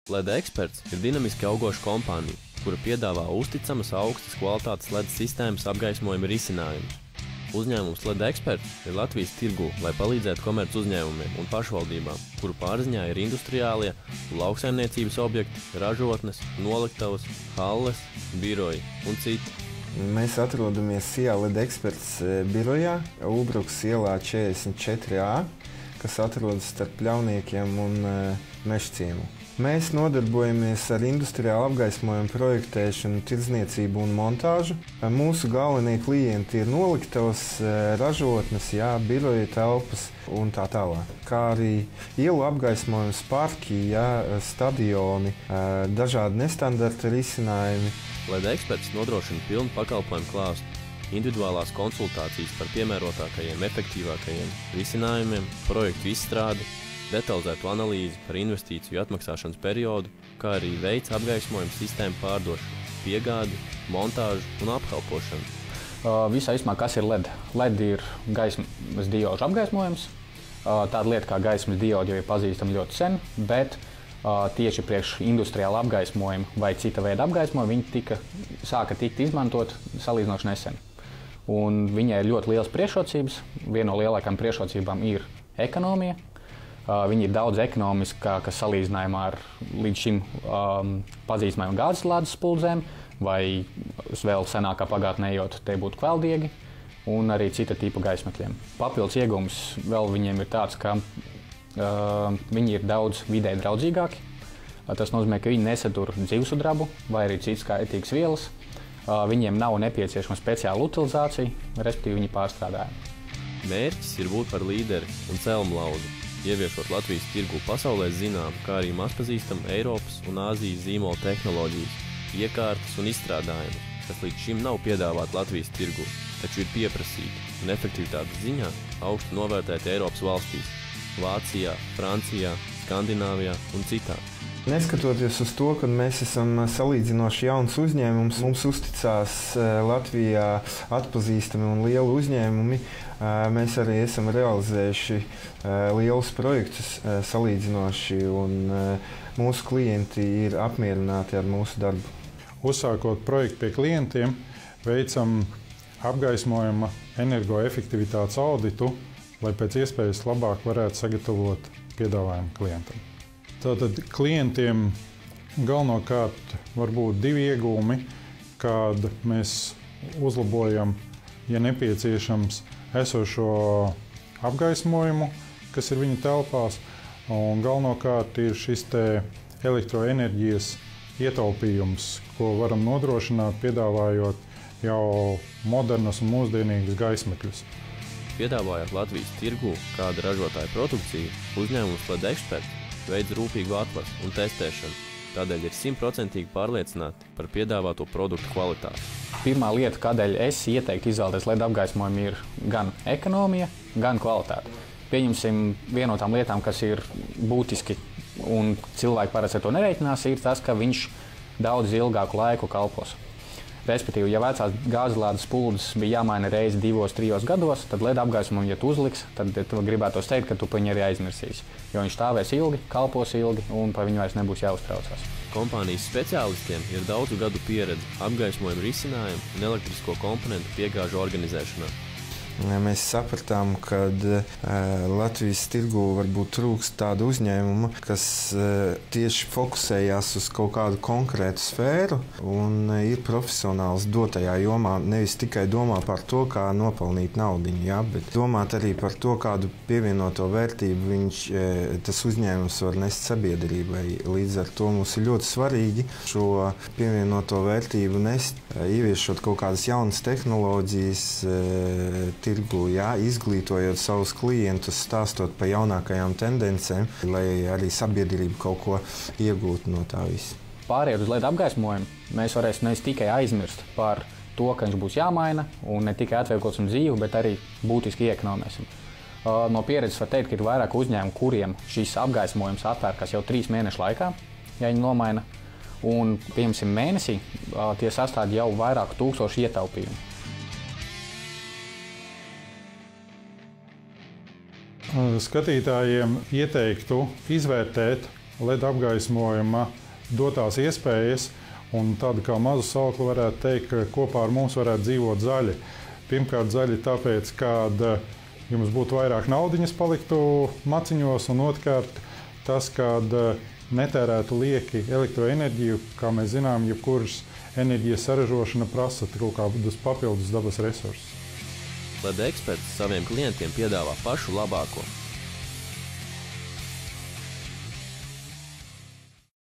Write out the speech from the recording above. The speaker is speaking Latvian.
LED Experts ir dinamiski augoša kompānija, kura piedāvā uzticamas augstas kvalitātes LED sistēmas apgaismojuma risinājumus. Uzņēmums LED Experts ir Latvijas tirgū, lai palīdzētu komerc uzņēmumiem un pašvaldībām, kuru pārziņā ir industriālie, lauksaimniecības objekti, ražotnes, noliktavas, halles, biroji un citi. Mēs atrodamies SIA LED Experts birojā, Ulbrukas ielā 44A, kas atrodas starp Pļauniekiem un Mežciemu. Mēs nodarbojamies ar industriālu apgaismojumu projektēšanu, tirdzniecību un montāžu. Mūsu galvenie klienti ir noliktavas, ražotnes, biroja telpas un tā tālāk. Kā arī ielu apgaismojums, parki, stadioni, dažādi nestandarta risinājumi. LED Experts nodrošina pilnu pakalpojumu klāstu, individuālās konsultācijas par piemērotākajiem, efektīvākajiem risinājumiem, projektu izstrādi, detalizētu analīzi par investīciju atmaksāšanas periodu, kā arī veids apgaismojuma sistēmu pārdošanu, piegādi, montāžu un apkalpošanu. Visā īsumā, kas ir LED? LED ir gaismas diožu apgaismojums. Tāda lieta kā gaismas diodi jau ir pazīstama ļoti sen, bet tieši priekš industriāla apgaismojuma vai cita veida apgaismojuma viņi sāka tikt izmantot salīdzinoši nesen. Un viņai ir ļoti liels priekšrocības. Viena no lielākajām priekšrocībām ir ekonomija. Viņi ir daudz ekonomiskāki salīdzinājumā ar līdz šim pazīstamajām gāzeslādes spuldzēm, vai vēl senākā pagātnē ejot, te būtu kvēldiegi, un arī cita tipa gaismetļiem. Papildus iegūms vēl viņiem ir tāds, ka viņi ir daudz vidē draudzīgāki. Tas nozīmē, ka viņi nesatur dzīvsudrabu vai arī citas kaitīgas vielas. Viņiem nav nepieciešama speciāla utilizācija, respektīvi viņi pārstrādājumi. Mērķis ir būt par līderi un celmlauzu, ieviešot Latvijas tirgū pasaulē zinām, kā arī mazpazīstam Eiropas un Āzijas zīmola tehnoloģijas, iekārtas un izstrādājumus, kas līdz šim nav piedāvāti Latvijas tirgū, taču ir pieprasīti un efektivitātes ziņā augstu novērtēti Eiropas valstīs – Vācijā, Francijā, Skandināvijā un citā. Neskatoties uz to, ka mēs esam salīdzinoši jauns uzņēmums, mums uzticās Latvijā atpazīstami un lieli uzņēmumi. Mēs arī esam realizējuši lielus projektus salīdzinoši, un mūsu klienti ir apmierināti ar mūsu darbu. Uzsākot projektu pie klientiem, veicam apgaismojuma energoefektivitātes auditu, lai pēc iespējas labāk varētu sagatavot piedāvājumu klientam. Tātad klientiem galvenokārt var būt divi iegūmi, kad mēs uzlabojam, ja nepieciešams, esošo apgaismojumu, kas ir viņa telpās, un galvenokārt ir šis te elektroenerģijas ietaupījums, ko varam nodrošināt, piedāvājot jau modernas un mūsdienīgas gaismetļus. Piedāvājot Latvijas tirgū kāda ražotāja produkcija, uzņēmums LED Experts veids rūpīgu atlasu un testēšanu, tādēļ ir 100% pārliecināti par piedāvāto produktu kvalitāti. Pirmā lieta, kādēļ es ieteiktu izvēlēties LED apgaismojumu, ir gan ekonomija, gan kvalitāte. Pieņemsim, viena no tām lietām, kas ir būtiski un cilvēki parasti to nereiķinās, ir tas, ka viņš daudz ilgāku laiku kalpos. Respektīvi, ja vecās gāzeslādes spuldzes bija jāmaina reizi 2-3 gados, tad LED apgaismojumu, ja tu uzliks, tad tu gribētos teikt, ka tu par viņu arī aizmirsīsi. Jo viņš stāvēs ilgi, kalpos ilgi un par viņu vairs nebūs jāuztraucās. Kompānijas speciālistiem ir daudzu gadu pieredze apgaismojuma risinājumu un elektrisko komponentu piegāžu organizēšanā. Mēs sapratām, ka Latvijas tirgū varbūt trūkst tādu uzņēmumu, kas tieši fokusējās uz kaut kādu konkrētu sfēru un ir profesionāls dotajā jomā. Nevis tikai domā par to, kā nopelnīt naudiņu, bet domāt arī par to, kādu pievienoto vērtību tas uzņēmums var nest sabiedrībai. Līdz ar to mums ir ļoti svarīgi šo pievienoto vērtību nest, ieviešot kaut kādas jaunas tehnoloģijas, tirgu, izglītojot savus klientus, stāstot par jaunākajām tendencēm, lai arī sabiedrība kaut ko iegūtu no tā visa. Pārējot uz LED apgaismojumu, mēs varēsim nevis tikai aizmirst par to, ka viņš būs jāmaina, un ne tikai atvieglosim dzīvi, bet arī būtiski iekonomēsim. No pieredzes var teikt, ka ir vairāk uzņēmumu, kuriem šis apgaismojums atpērkas jau 3 mēnešu laikā, ja viņi nomaina, un, piemēram, mēnesī tie sastāv jau vairāk tūkstošu ietaupījumu. Skatītājiem ieteiktu izvērtēt LED apgaismojuma dotās iespējas, un tāda kā maza saukla varētu teikt, ka kopā ar mums varētu dzīvot zaļi. Pirmkārt, zaļi tāpēc, kad jums būtu vairāk naudiņas paliktu maciņos, un otrkārt, tas, kad netērētu lieki elektroenerģiju, kā mēs zinām, jebkuras enerģijas saražošana prasa kaut kādus papildus dabas resursus. LED eksperts saviem klientiem piedāvā pašu labāko.